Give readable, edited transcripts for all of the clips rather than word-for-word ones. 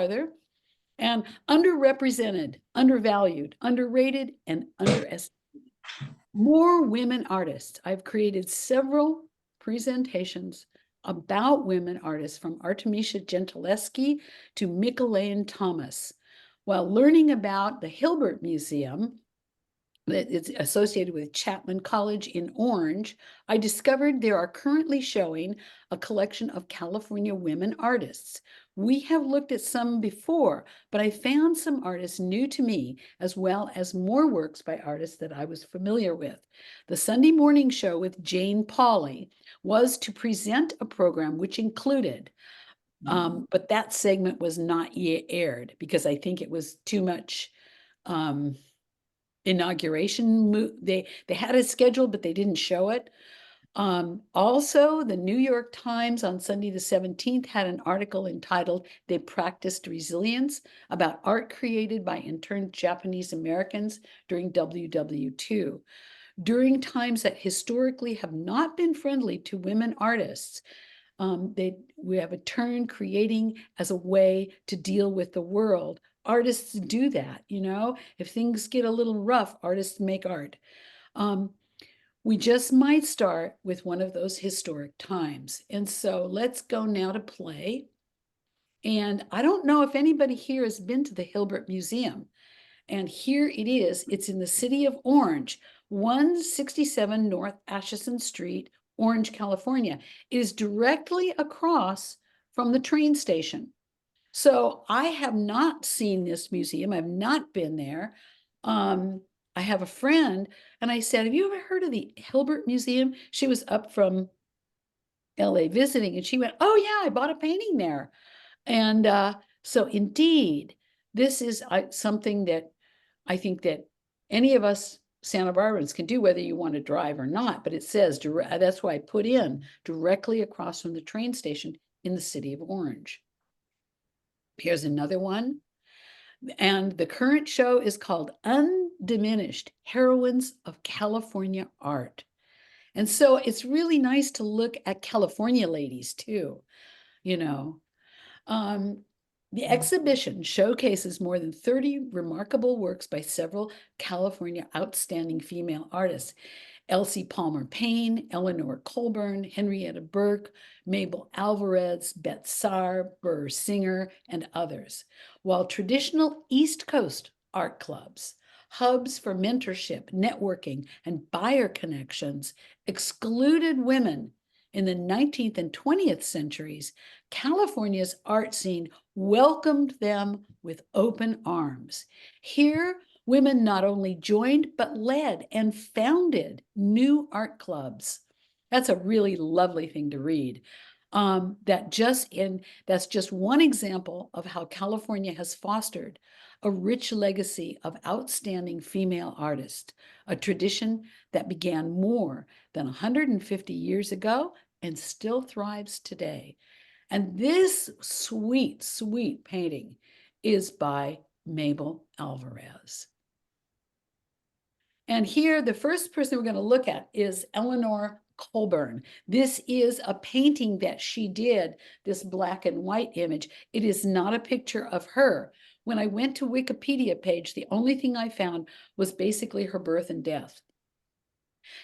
farther. And underrepresented, undervalued, underrated, and underestimated. More women artists. I've created several presentations about women artists, from Artemisia Gentileschi to Michelene Thomas. While learning about the Hilbert Museum, that is associated with Chapman College in Orange, I discovered there are currently showing a collection of California women artists. We have looked at some before, but I found some artists new to me, as well as more works by artists that I was familiar with. The Sunday morning show with Jane Pauley was to present a program which included, but that segment was not yet aired because I think it was too much inauguration. They had it scheduled, but they didn't show it. Also, the New York Times on Sunday the 17th had an article entitled "They Practiced Resilience" about art created by interned Japanese Americans during WW2. During times that historically have not been friendly to women artists, we have a turn creating as a way to deal with the world. Artists do that, if things get a little rough, artists make art. We just might start with one of those historic times. And so let's go now to play. And I don't know if anybody here has been to the Hilbert Museum. And here it is. It's in the city of Orange, 167 North Atchison Street, Orange, California. It is directly across from the train station. So I have not seen this museum. I've not been there. I have a friend, and I said, "Have you ever heard of the Hilbert Museum?" She was up from LA visiting, and she went, "Oh yeah, I bought a painting there." And so indeed, this is something that I think that any of us Santa Barbara's can do, whether you want to drive or not. But it says, that's why I put in directly across from the train station in the city of Orange. Here's another one. And the current show is called Undiminished Heroines of California Art. And so it's really nice to look at California ladies too, you know. The exhibition showcases more than 30 remarkable works by several California outstanding female artists: Elsie Palmer Payne, Eleanor Colburn, Henrietta Burke, Mabel Alvarez, Beth Saar, Burr Singer, and others. While traditional East Coast art clubs, hubs for mentorship, networking, and buyer connections, excluded women in the 19th and 20th centuries, California's art scene welcomed them with open arms. Here, women not only joined, but led and founded new art clubs. That's a really lovely thing to read. That's just one example of how California has fostered a rich legacy of outstanding female artists, a tradition that began more than 150 years ago and still thrives today. And this sweet, sweet painting is by Mabel Alvarez. And here, the first person we're going to look at is Eleanor Colburn. This is a painting that she did, this black and white image. It is not a picture of her. When I went to Wikipedia page, the only thing I found was basically her birth and death.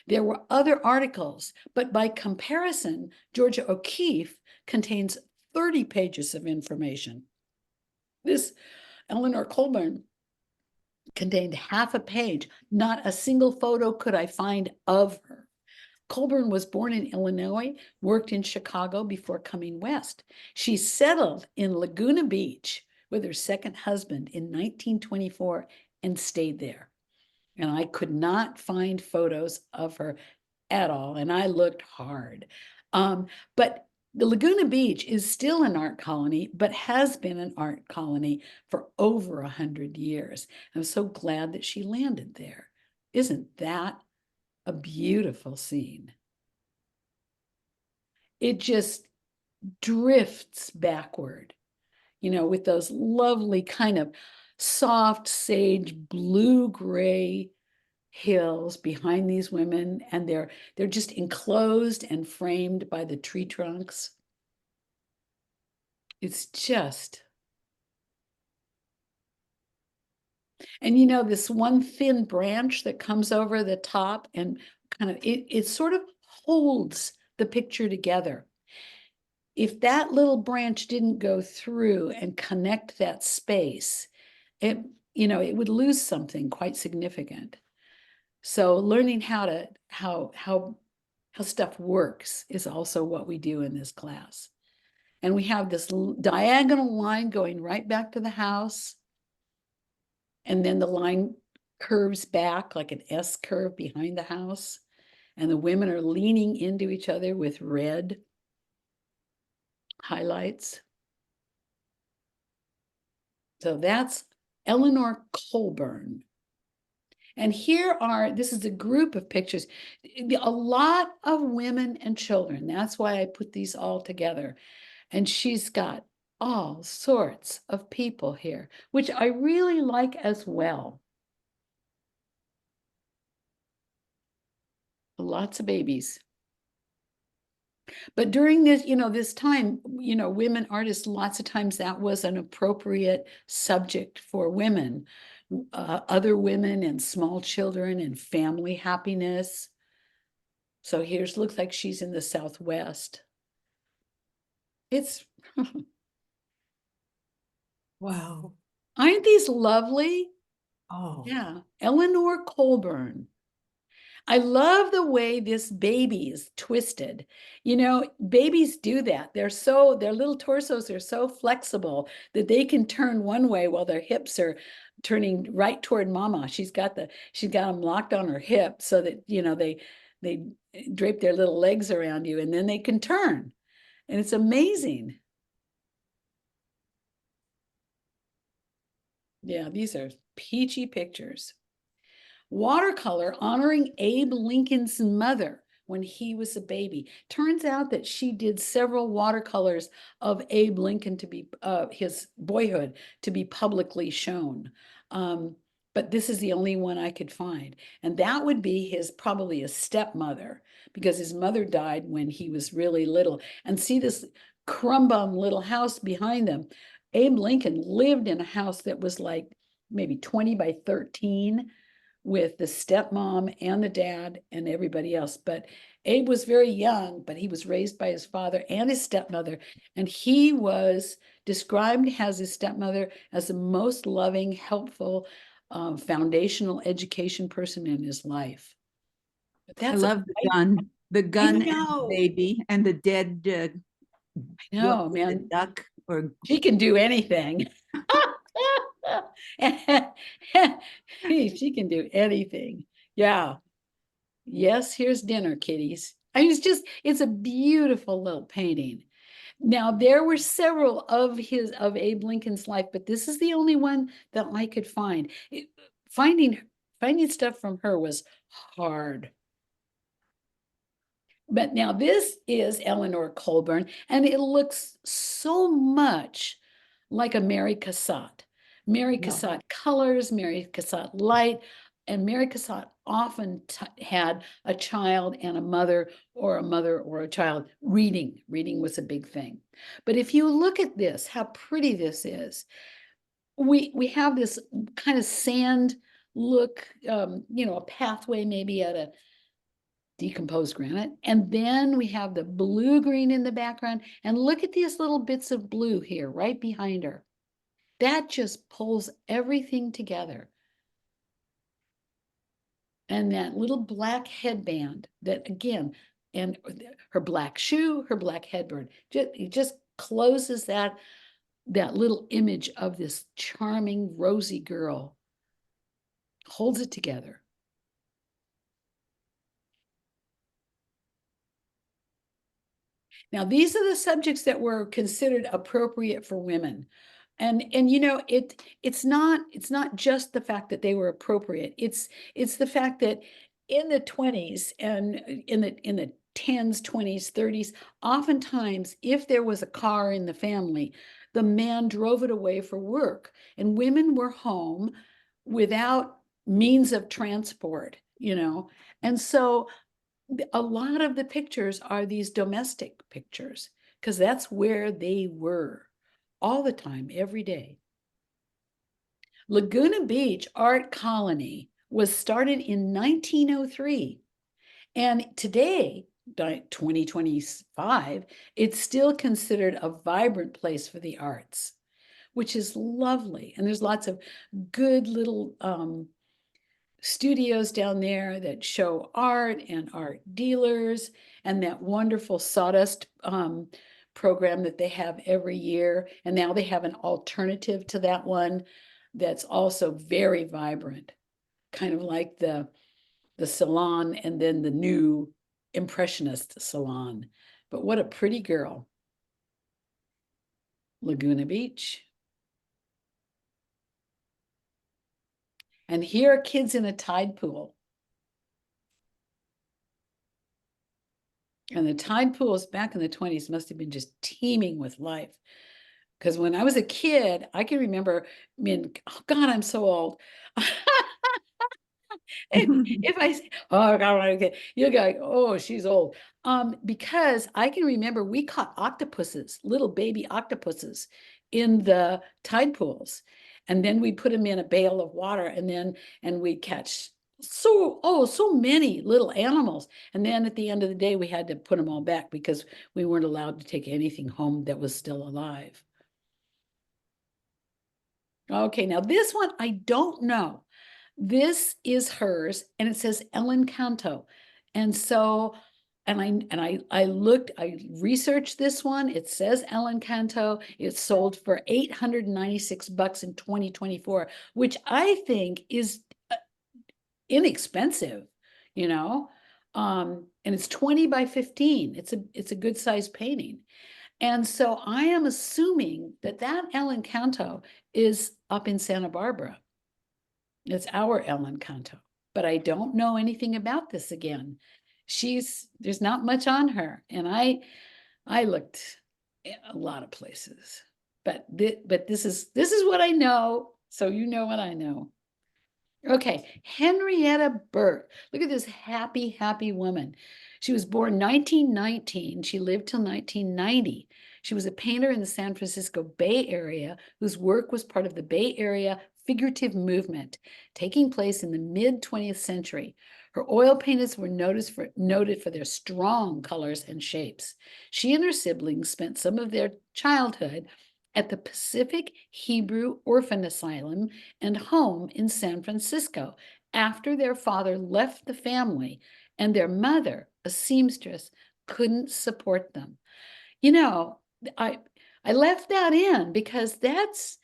There were other articles, but by comparison, Georgia O'Keeffe contains 30 pages of information. This Eleanor Colburn contained half a page. Not a single photo could I find of her. Colburn was born in Illinois, worked in Chicago before coming west. She settled in Laguna Beach with her second husband in 1924 and stayed there. And I could not find photos of her at all, and I looked hard. But the Laguna Beach is still an art colony, but has been an art colony for over 100 years. I'm so glad that she landed there. Isn't that a beautiful scene? It just drifts backward, with those lovely kind of soft sage blue-gray hills behind these women, and they're just enclosed and framed by the tree trunks. It's just And you know, this one thin branch that comes over the top and kind of, it sort of holds the picture together. If that little branch didn't go through and connect that space, it, you know, it would lose something quite significant. So learning how stuff works is also what we do in this class. And we have this diagonal line going right back to the house. And then the line curves back like an S curve behind the house. And the women are leaning into each other with red highlights. So that's Eleanor Colburn. And this is a group of pictures, a lot of women and children. That's why I put these all together. And she's got all sorts of people here, which I really like as well. Lots of babies. But during this, this time, women artists, lots of times that was an appropriate subject for women, other women and small children and family happiness. So looks like she's in the Southwest. It's, Wow. aren't these lovely? Oh. Yeah, Eleanor Colburn. I love the way this baby is twisted. Babies do that. Their little torsos are so flexible that they can turn one way while their hips are turning right toward mama. She's got them locked on her hip so that, they drape their little legs around you and then they can turn. And it's amazing. Yeah, these are peachy pictures. Watercolor honoring Abe Lincoln's mother when he was a baby. Turns out that she did several watercolors of Abe Lincoln to be his boyhood to be publicly shown. But this is the only one I could find. And that would be probably his stepmother, because his mother died when he was really little. And see this crumbum little house behind them. Abe Lincoln lived in a house that was like maybe 20 by 13 with the stepmom and the dad and everybody else. But Abe was very young, but he was raised by his father and his stepmother. And he was described as his stepmother as the most loving, helpful, foundational education person in his life. But I that's love the I gun and the know, baby and the dead, I what know, was it, man. duck or She can do anything. She can do anything. Yeah. Yes, here's dinner, kiddies. It's a beautiful little painting. Now, there were several of Abe Lincoln's life, but this is the only one that I could find. Finding stuff from her was hard. But now this is Eleanor Colburn, and it looks so much like a Mary Cassatt. Mary Yeah. Cassatt colors, Mary Cassatt light, and Mary Cassatt often had a child and a mother or a child reading. Reading was a big thing. But if you look at this, how pretty this is, we have this kind of sand look, a pathway maybe at a decomposed granite. And then we have the blue green in the background. And look at these little bits of blue here, right behind her. That just pulls everything together. And that little black headband that, again, and her black shoe, her black headband, it just closes that little image of this charming, rosy girl, holds it together. Now, these are the subjects that were considered appropriate for women. And it's not just the fact that they were appropriate. It's the fact that in the 20s and in the 10s, 20s, 30s, oftentimes if there was a car in the family, the man drove it away for work, and women were home without means of transport. And so a lot of the pictures are these domestic pictures because that's where they were all the time, every day. Laguna Beach Art Colony was started in 1903. And today, 2025, it's still considered a vibrant place for the arts, which is lovely. And there's lots of good little studios down there that show art and art dealers and that wonderful sawdust program that they have every year. And now they have an alternative to that one that's also very vibrant, kind of like the salon and then the new impressionist salon. But what a pretty girl. Laguna Beach. And here are kids in a tide pool. And the tide pools back in the 20s must have been just teeming with life. Because when I was a kid, I can remember, I mean, oh God, I'm so old. If I say, oh God, okay, you'll go, oh, she's old. Because I can remember we caught octopuses, little baby octopuses in the tide pools. And then we put them in a bale of water and we'd catch so many little animals. And then at the end of the day, we had to put them all back because we weren't allowed to take anything home that was still alive. Okay, now this one, I don't know. This is hers, and it says Ellen Canto. And so, I researched this one. It says Ellen Canto. It sold for $896 in 2024, which I think is inexpensive, you know. And it's 20 by 15. It's a good size painting. And so I am assuming that Ellen Canto is up in Santa Barbara. It's our Ellen Canto, but I don't know anything about this again. There's not much on her, and I looked at a lot of places, but this is what I know, so you know what I know. Okay, Henrietta Burke. Look at this happy, happy woman. She was born 1919. She lived till 1990. She was a painter in the San Francisco Bay Area whose work was part of the Bay Area figurative movement taking place in the mid 20th century. Her oil paintings were noted for their strong colors and shapes. She and her siblings spent some of their childhood at the Pacific Hebrew Orphan Asylum and home in San Francisco after their father left the family and their mother, a seamstress, couldn't support them. You know, I I left that in because that's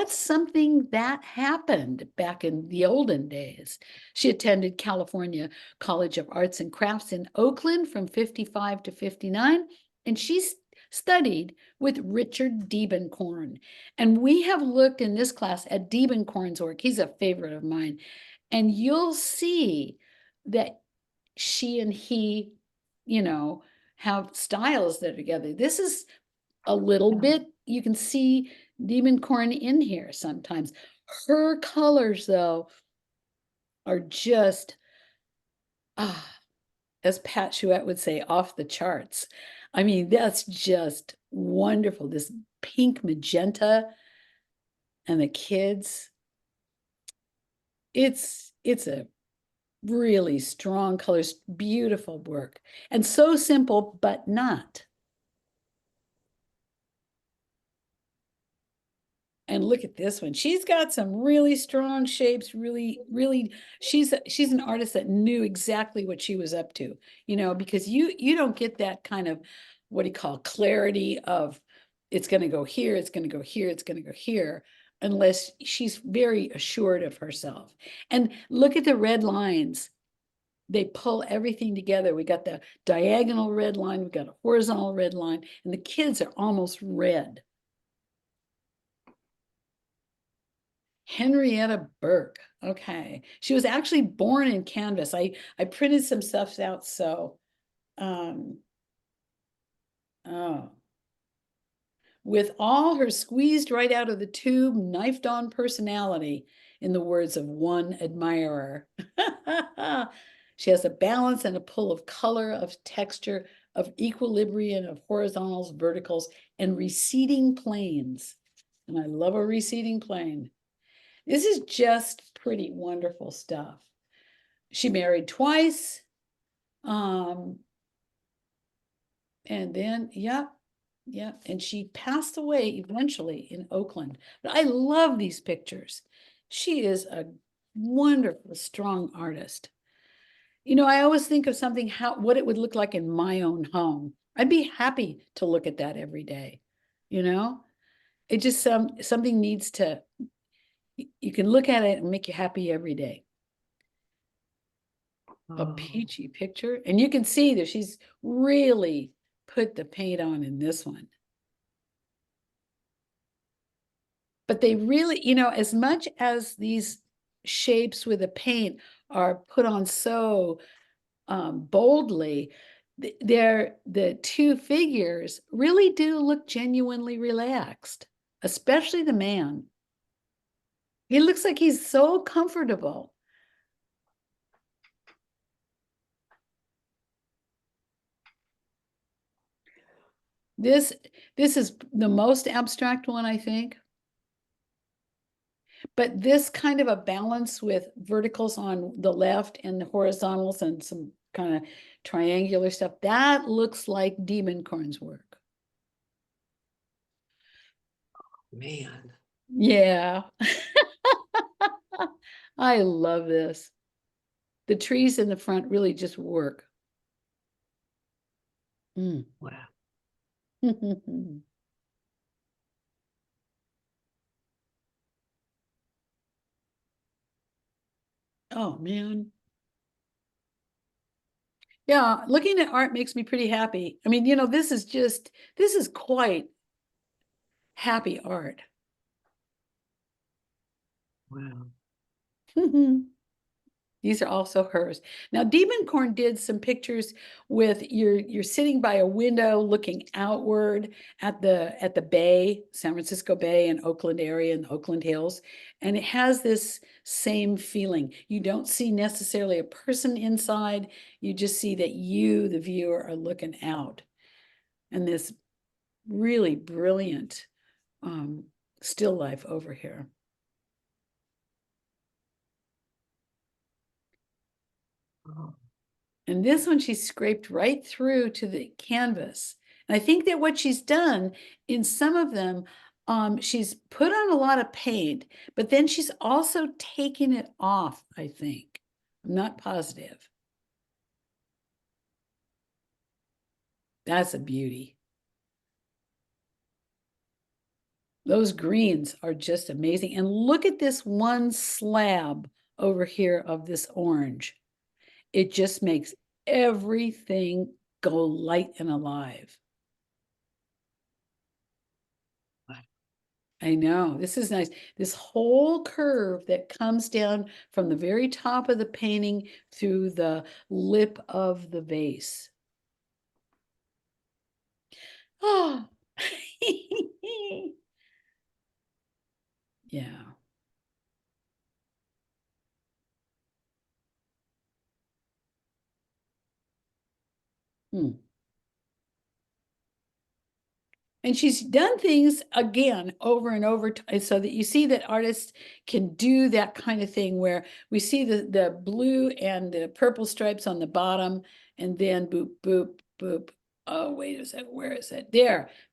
something that happened back in the olden days. She attended California College of Arts and Crafts in Oakland from 55 to 59, and she studied with Richard Diebenkorn. And we have looked in this class at Diebenkorn's work. He's a favorite of mine. And you'll see that she and he, you know, have styles that are together. This is a little bit, you can see Diebenkorn in here sometimes. Her colors, though, are just, as Pat Chouette would say, off the charts. I mean, that's just wonderful. This pink magenta and the kids. It's a really strong colors, beautiful work, and so simple, but not. And look at this one. She's got some really strong shapes, really, she's an artist that knew exactly what she was up to, you know, because you don't get that kind of, what do you call, clarity of it's going to go here, it's going to go here, it's going to go here, unless she's very assured of herself. And look at the red lines. They pull everything together. We got the diagonal red line, we got a horizontal red line, and the kids are almost red. Henrietta Burke. Okay. She was actually born in Canvas. I printed some stuff out, so oh. With all her squeezed right out of the tube, knifed on personality, in the words of one admirer. She has a balance and a pull of color, of texture, of equilibrium, of horizontals, verticals, and receding planes. And I love a receding plane. This is just pretty wonderful stuff. She married twice. And then, yeah, and she passed away eventually in Oakland. But I love these pictures. She is a wonderful, strong artist. You know, I always think of something, what it would look like in my own home. I'd be happy to look at that every day, you know? It just something needs to, you can look at it and make you happy every day. A Oh, peachy picture, and you can see that she's really put the paint on in this one. But they really, you know, as much as these shapes with the paint are put on so boldly, they're the two figures really do look genuinely relaxed, especially the man. He looks like he's so comfortable. This this is the most abstract one, I think. But this kind of a balance with verticals on the left and the horizontals and some kind of triangular stuff, that looks like Demon Corn's work. man. Yeah. I love this. The trees in the front really just work. Mm. Wow. Oh, man. Yeah, looking at art makes me pretty happy. I mean, you know, this is quite happy art. Wow. These are also hers. Now, Demon Corn did some pictures with you're sitting by a window looking outward at the bay, San Francisco Bay and Oakland area and the Oakland Hills, and it has this same feeling. You don't see necessarily a person inside, you just see that you, the viewer, are looking out. And this really brilliant still life over here. Oh, And this one she scraped right through to the canvas. And I think that what she's done in some of them, she's put on a lot of paint, but then she's also taken it off, I think. I'm not positive. That's a beauty. Those greens are just amazing. And look at this one slab over here of this orange. It just makes everything go light and alive. wow. I know, this is nice. This whole curve that comes down from the very top of the painting through the lip of the vase. Oh, yeah. Hmm. And she's done things again over and over so that you see that artists can do that kind of thing where we see the blue and the purple stripes on the bottom and then boop, boop, boop. Oh, wait a second, where is it?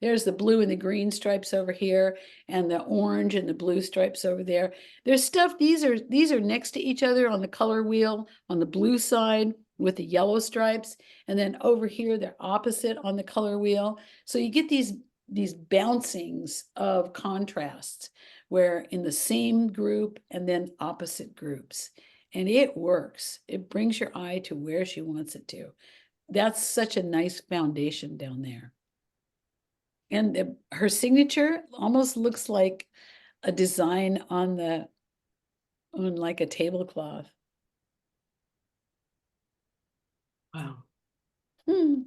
There's the blue and the green stripes over here and the orange and the blue stripes over there. There's stuff, these are next to each other on the color wheel on the blue side with the yellow stripes. And then over here, they're opposite on the color wheel. So you get these bouncings of contrasts where in the same group and then opposite groups. And it works. It brings your eye to where she wants it to. That's such a nice foundation down there. And her signature almost looks like a design on like a tablecloth. Wow. Hmm,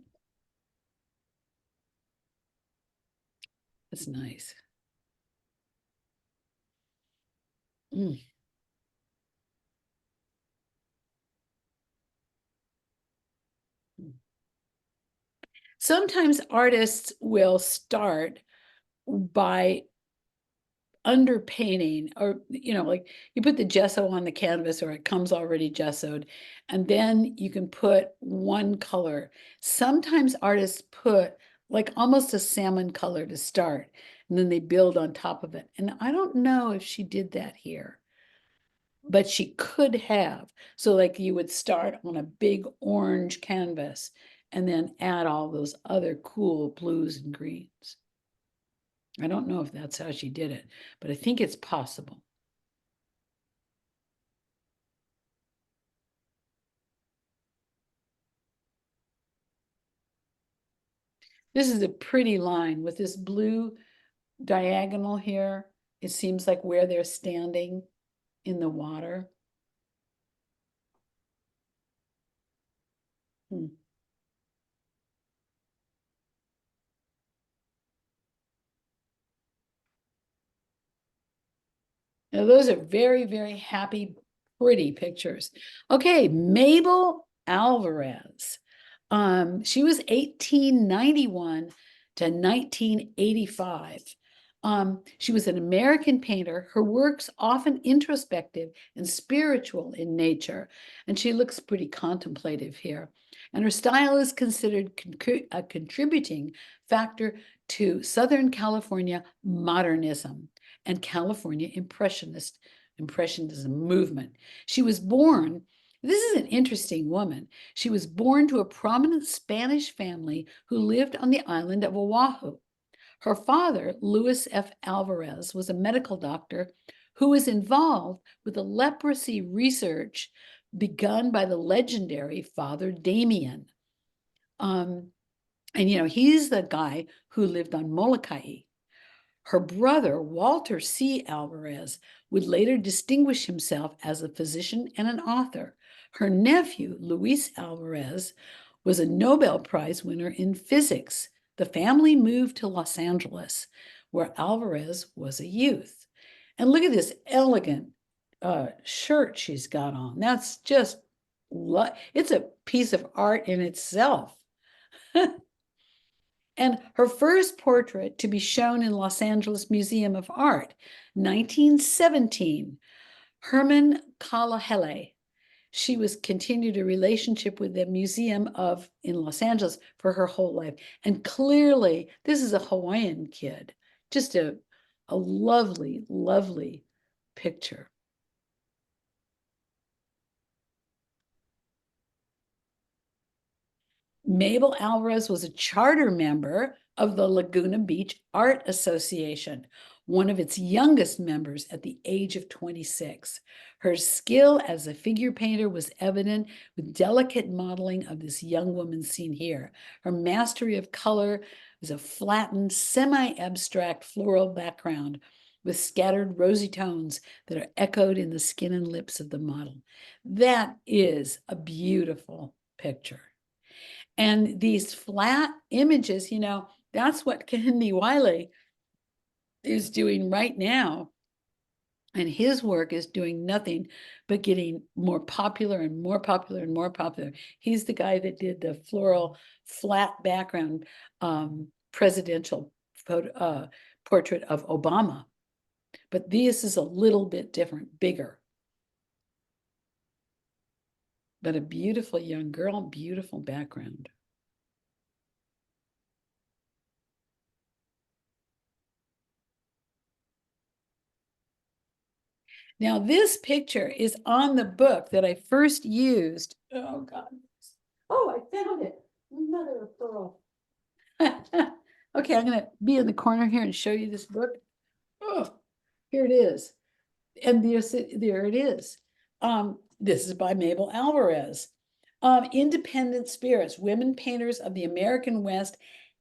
that's nice. Mm. Sometimes artists will start by underpainting, or, like you put the gesso on the canvas, or it comes already gessoed, and then you can put one color. Sometimes artists put like almost a salmon color to start, and then they build on top of it. And I don't know if she did that here, but she could have. So like you would start on a big orange canvas and then add all those other cool blues and greens. I don't know if that's how she did it, but I think it's possible. This is a pretty line with this blue diagonal here. It seems like where they're standing in the water. Hmm. Now, those are very, very happy, pretty pictures. Okay, Mabel Alvarez. She was 1891 to 1985. She was an American painter. Her works often introspective and spiritual in nature, and she looks pretty contemplative here. And her style is considered a contributing factor to Southern California modernism and California impressionism movement. She was born, this is an interesting woman. She was born to a prominent Spanish family who lived on the island of Oahu. Her father, Luis F. Alvarez, was a medical doctor who was involved with the leprosy research begun by the legendary Father Damien. And he's the guy who lived on Molokai. Her brother, Walter C. Alvarez, would later distinguish himself as a physician and an author. Her nephew, Luis Alvarez, was a Nobel Prize winner in physics. The family moved to Los Angeles, where Alvarez was a youth. And look at this elegant shirt she's got on. That's just, it's a piece of art in itself. And her first portrait to be shown in Los Angeles Museum of Art, 1917, Herman Kalahele. She was continued a relationship with the Museum of in Los Angeles for her whole life. And clearly, this is a Hawaiian kid. Just a lovely, lovely picture. Mabel Alvarez was a charter member of the Laguna Beach Art Association, one of its youngest members at the age of 26. Her skill as a figure painter was evident with delicate modeling of this young woman seen here. Her mastery of color was a flattened, semi-abstract floral background with scattered rosy tones that are echoed in the skin and lips of the model. That is a beautiful picture. And these flat images, that's what Kehinde Wiley is doing right now. And his work is doing nothing but getting more popular and more popular and more popular. He's the guy that did the floral flat background presidential photo, portrait of Obama. But this is a little bit different, bigger. But a beautiful young girl, beautiful background. Now, this picture is on the book that I first used. Oh, God. Oh, I found it. Mother of pearl. Okay, I'm going to be in the corner here and show you this book. Oh, here it is. And there it is. This is by Mabel Alvarez. Independent Spirits, Women Painters of the American West,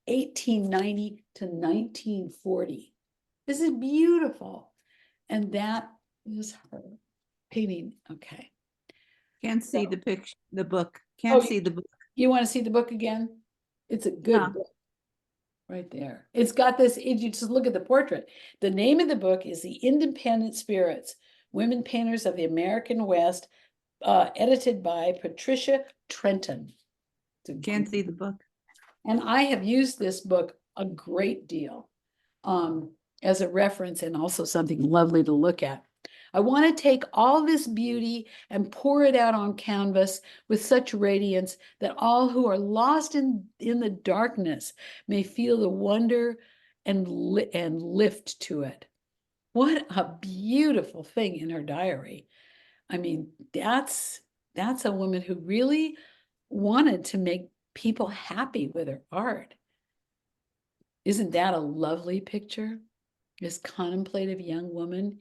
1890 to 1940. This is beautiful. And that is her painting. Okay. Can't see the picture, the book. Oh, Can't see the book. You want to see the book again? It's a good Yeah. book. Right there. It's got this, you just look at the portrait. The name of the book is The Independent Spirits, Women Painters of the American West, edited by Patricia Trenton. Can't see the book. And I have used this book a great deal. as a reference and also something lovely to look at. I want to take all this beauty and pour it out on canvas with such radiance that all who are lost in the darkness may feel the wonder and lift to it. What a beautiful thing in her diary. I mean, that's a woman who really wanted to make people happy with her art. Isn't that a lovely picture? This contemplative young woman.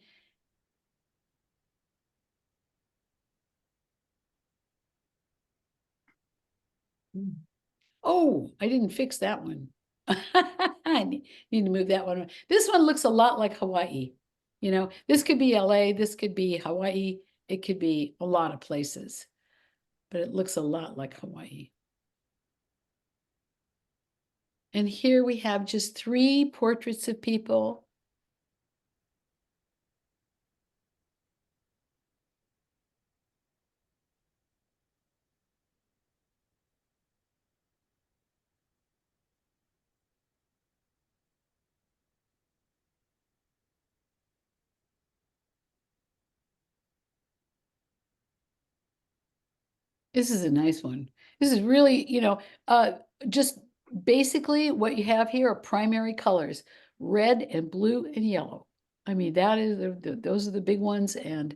Oh, I didn't fix that one. I need to move that one. This one looks a lot like Hawaii. You know, this could be LA, this could be Hawaii, it could be a lot of places, but it looks a lot like Hawaii. And here we have just 3 portraits of people. This is a nice one. This is really, just basically what you have here are primary colors, red and blue and yellow. I mean, that is those are the big ones, and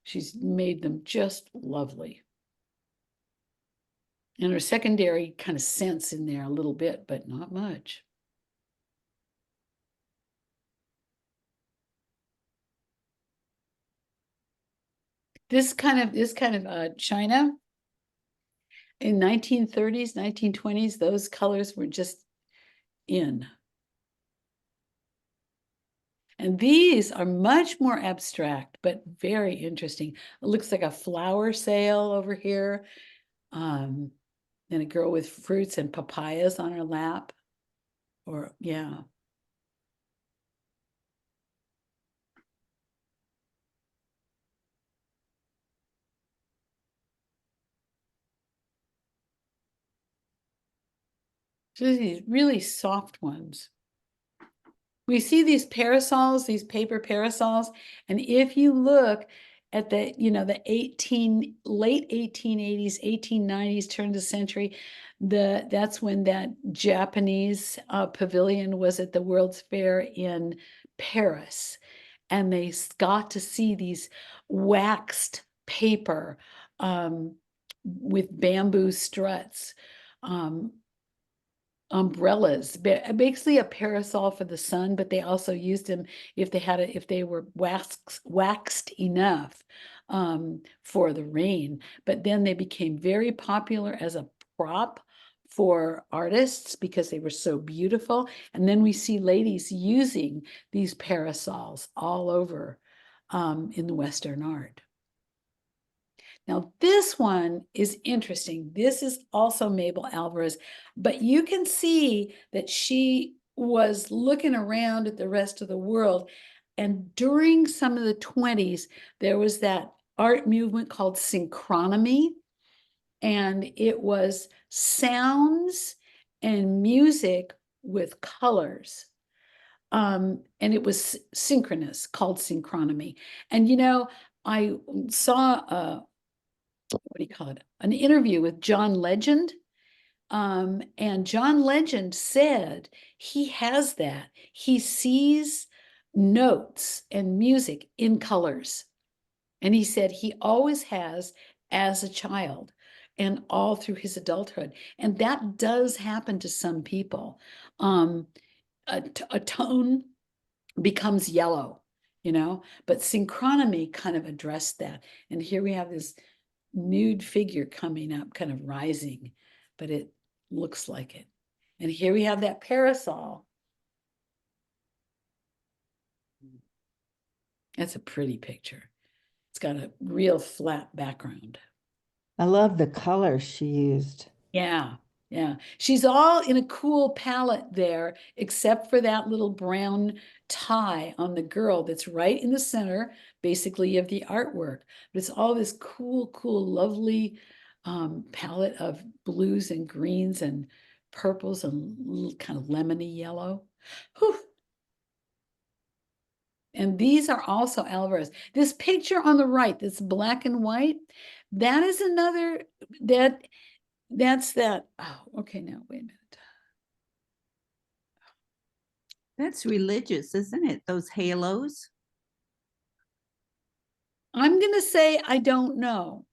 she's made them just lovely. And her secondary kind of scents in there a little bit, but not much. This kind of China in 1930s, 1920s, those colors were just in. And these are much more abstract, but very interesting. It looks like a flower sale over here. And a girl with fruits and papayas on her lap. Or, yeah. So these really soft ones. We see these parasols, these paper parasols, and if you look at the, the late 1880s, 1890s, turn of the century, that's when that Japanese pavilion was at the World's Fair in Paris, and they got to see these waxed paper with bamboo struts. Umbrellas, basically a parasol for the sun, but they also used them if they were waxed enough for the rain. But then they became very popular as a prop for artists because they were so beautiful. And then we see ladies using these parasols all over in the Western art. Now, this one is interesting. This is also Mabel Alvarez, but you can see that she was looking around at the rest of the world. And during some of the 20s, there was that art movement called synchronomy, and it was sounds and music with colors. And it was synchronous, called synchronomy. And I saw what do you call it? An interview with John Legend. And John Legend said he has that. He sees notes and music in colors. And he said he always has as a child and all through his adulthood. And that does happen to some people. A tone becomes yellow, but synchronomy kind of addressed that. And here we have this nude figure coming up, kind of rising, but it looks like it. And here we have that parasol. That's a pretty picture. It's got a real flat background. I love the colors she used. Yeah, yeah. She's all in a cool palette there, except for that little brown tie on the girl that's right in the center, basically, of the artwork. But it's all this cool, lovely palette of blues and greens and purples and little kind of lemony yellow. Whew. And these are also Alvarez. This picture on the right, that's black and white, that is another, that's that. Oh, okay, now wait a minute. That's religious, isn't it? Those halos. I'm gonna say I don't know.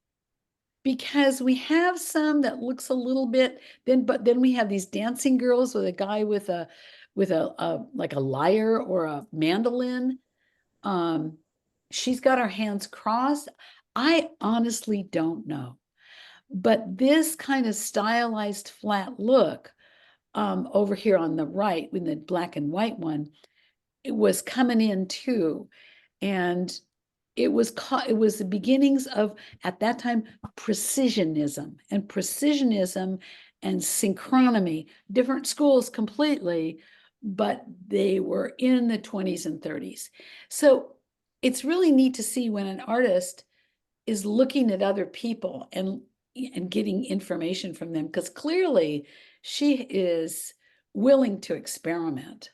Because we have some that looks a little bit, but then we have these dancing girls with a guy with a like a lyre or a mandolin. She's got her hands crossed. I honestly don't know. But this kind of stylized flat look over here on the right, with the black and white one, it was coming in too. And it was the beginnings of, at that time, precisionism and synchronomy, different schools completely, but they were in the 20s and 30s. So it's really neat to see when an artist is looking at other people and getting information from them, because clearly she is willing to experiment.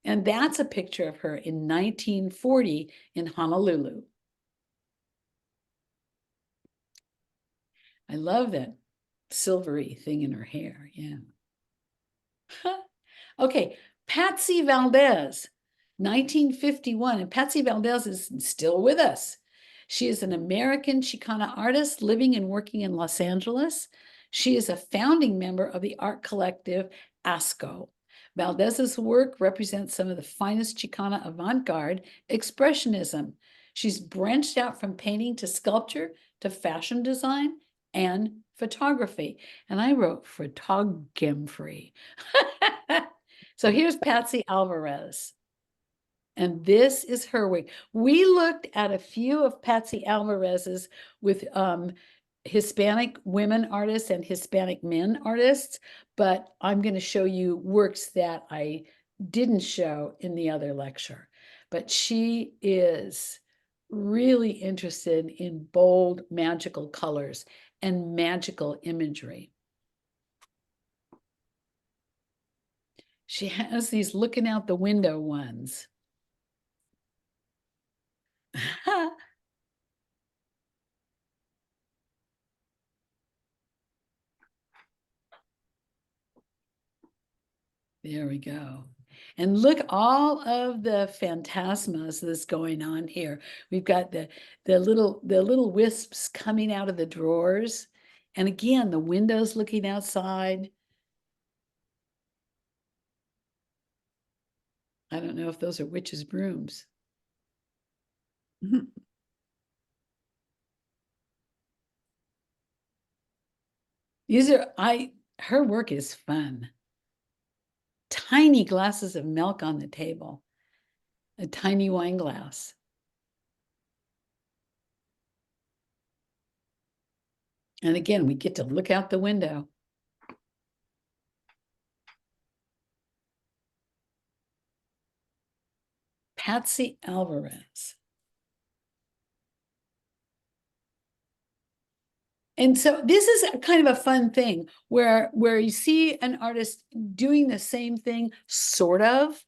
And that's a picture of her in 1940 in Honolulu. I love that silvery thing in her hair. Yeah. Okay, Patsy Valdez, 1951. And Patsy Valdez is still with us. She is an American Chicana artist living and working in Los Angeles. She is a founding member of the art collective ASCO. Valdez's work represents some of the finest Chicana avant-garde expressionism. She's branched out from painting to sculpture to fashion design and photography. And I wrote photography. So here's Patsy Alvarez. And this is her wig. We looked at a few of Patsy Alvarez's with Hispanic women artists and Hispanic men artists, but I'm going to show you works that I didn't show in the other lecture. But she is really interested in bold, magical colors and magical imagery. She has these looking out the window ones. There we go. And look, all of the phantasmas that's going on here. We've got the little wisps coming out of the drawers. And again, the windows looking outside. I don't know if those are witches' brooms. Her work is fun. Tiny glasses of milk on the table, a tiny wine glass. And again, we get to look out the window. Patsy Alvarez. And so this is kind of a fun thing where you see an artist doing the same thing, sort of.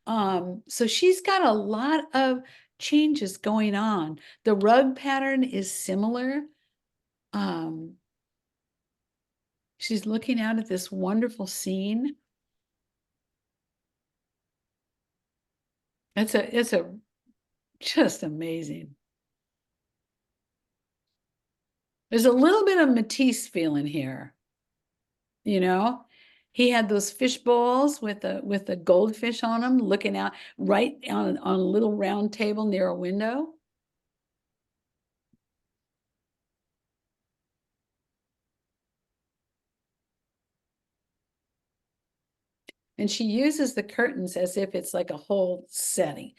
So she's got a lot of changes going on. The rug pattern is similar. She's looking out at this wonderful scene. It's just amazing. There's a little bit of Matisse feeling here. You know, he had those fish bowls with the goldfish on them, looking out right on a little round table near a window. And she uses the curtains as if it's like a whole setting.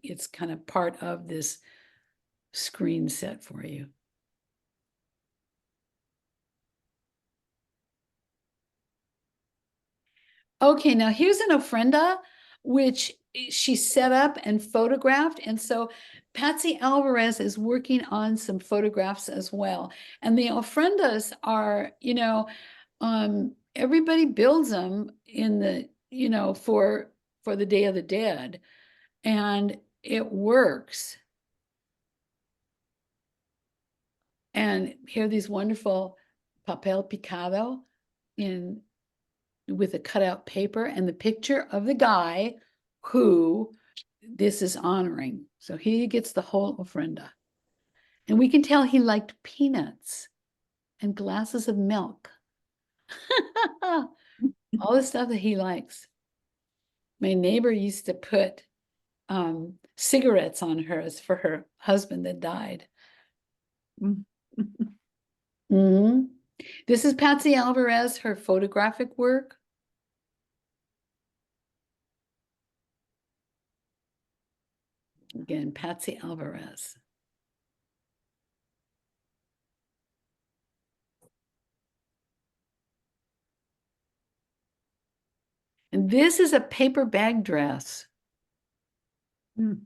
It's kind of part of this screen set for you. Okay, now here's an ofrenda, which she set up and photographed. And so Patsy Alvarez is working on some photographs as well. And the ofrendas are, everybody builds them in the, for for the Day of the Dead, and it works. And here are these wonderful papel picado with a cutout paper and the picture of the guy who this is honoring. So he gets the whole ofrenda. And we can tell he liked peanuts and glasses of milk. All the stuff that he likes. My neighbor used to put cigarettes on hers for her husband that died. Mm-hmm. This is Patsy Alvarez, her photographic work. Again, Patsy Alvarez. And this is a paper bag dress. Mm.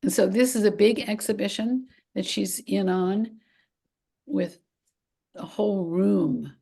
And so this is a big exhibition that she's in on with a whole room